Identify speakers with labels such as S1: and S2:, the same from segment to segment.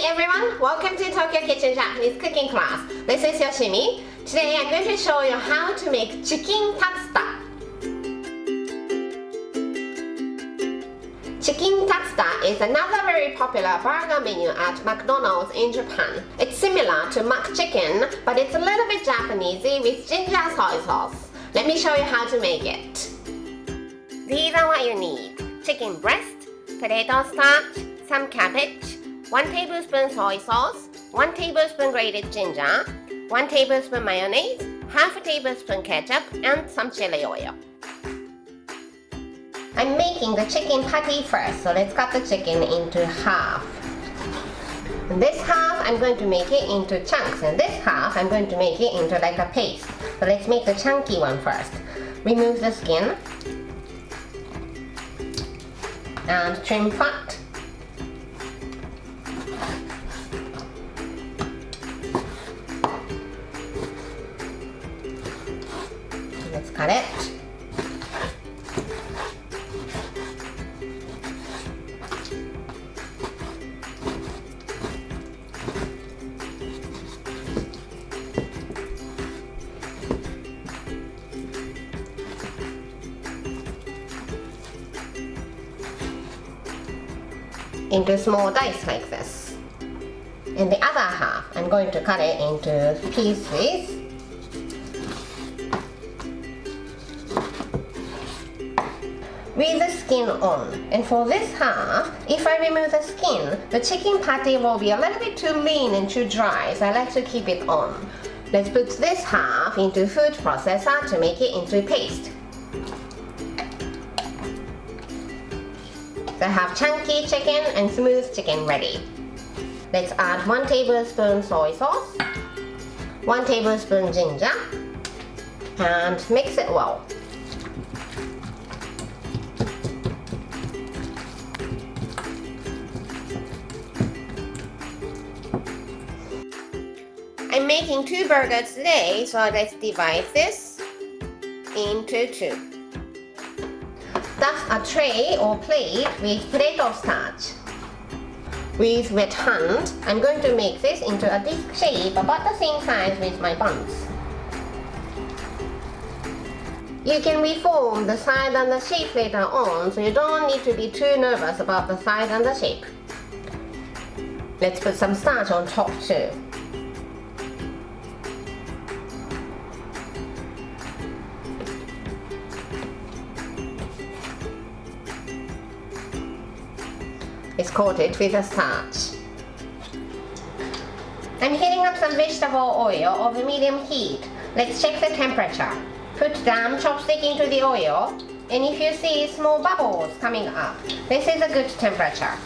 S1: Hi everyone, welcome to Tokyo Kitchen Japanese cooking class. This is Yoshimi. Today I'm going to show you how to make Chicken Tatsuta. Chicken Tatsuta is another very popular burger menu at McDonald's in Japan. It's similar to McChicken, but it's a little bit Japanesey with ginger soy sauce. Let me show you how to make it. These are what you need. Chicken breast, potato starch, some cabbage, 1 tablespoon soy sauce, 1 tablespoon grated ginger, 1 tablespoon mayonnaise, half a tablespoon ketchup, and some chili oil. I'm making the chicken patty first, so let's cut the chicken into half. And this half I'm going to make it into chunks, and this half I'm going to make it into like a paste. So let's make the chunky one first. Remove the skin and trim fat. Let's cut it. Into small dice like this. And the other half, I'm going to cut it into pieces. With the skin on. And for this half, if I remove the skin, the chicken patty will be a little bit too lean and too dry, so I like to keep it on. Let's put this half into food processor to make it into paste. So I have chunky chicken and smooth chicken ready. Let's add 1 tablespoon soy sauce, 1 tablespoon ginger, and mix it well. I'm making 2 burgers today, so let's divide this into 2. Stuff a tray or plate with potato starch. With wet hand, I'm going to make this into a disc shape about the same size with my buns. You can reform the size and the shape later on, so you don't need to be too nervous about the size and the shape. Let's put some starch on top too. It's coated with a starch. I'm heating up some vegetable oil over medium heat. Let's check the temperature. Put down chopstick into the oil, and if you see small bubbles coming up, this is a good temperature.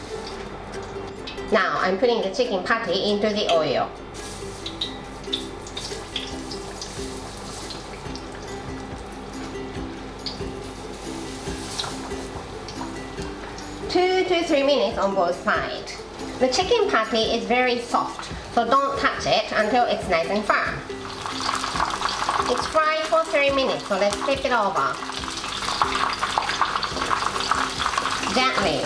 S1: Now I'm putting the chicken patty into the oil. Two to 3 minutes on both sides. The chicken patty is very soft, so don't touch it until it's nice and firm. It's fried for 3 minutes, so let's flip it over. Gently.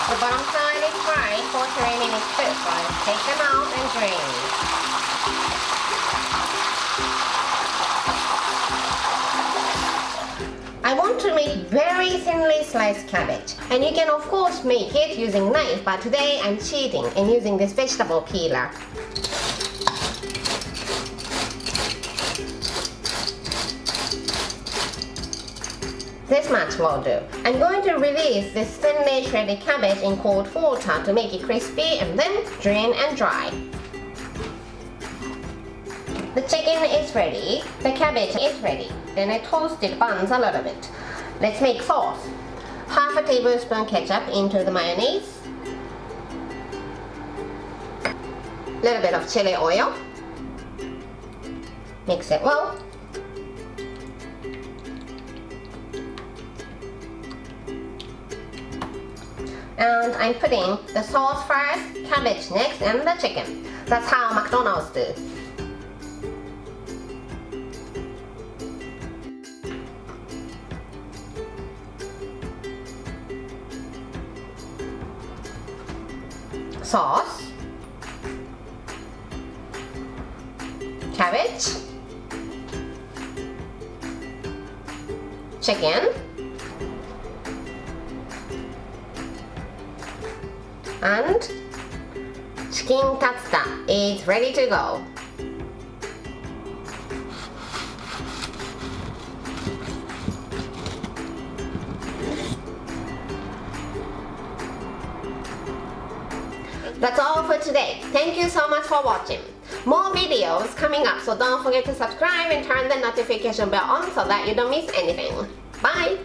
S1: The bottom side is fried for 3 minutes too, so let's take them out and drain. I want to make very thinly sliced cabbage, and you can of course make it using knife, but today I'm cheating and using this vegetable peeler. This much will do. I'm going to release this thinly shredded cabbage in cold water to make it crispy, and then drain and dry. The chicken is ready, the cabbage is ready, and I toasted buns a little bit. Let's make sauce. Half a tablespoon ketchup into the mayonnaise. Little bit of chili oil. Mix it well. And I'm putting the sauce first, cabbage next, and the chicken. That's how McDonald's do. sauce, cabbage, chicken, and Chicken Tatsuta is ready to go. That's all for today. Thank you so much for watching. More videos coming up, so don't forget to subscribe and turn the notification bell on so that you don't miss anything. Bye!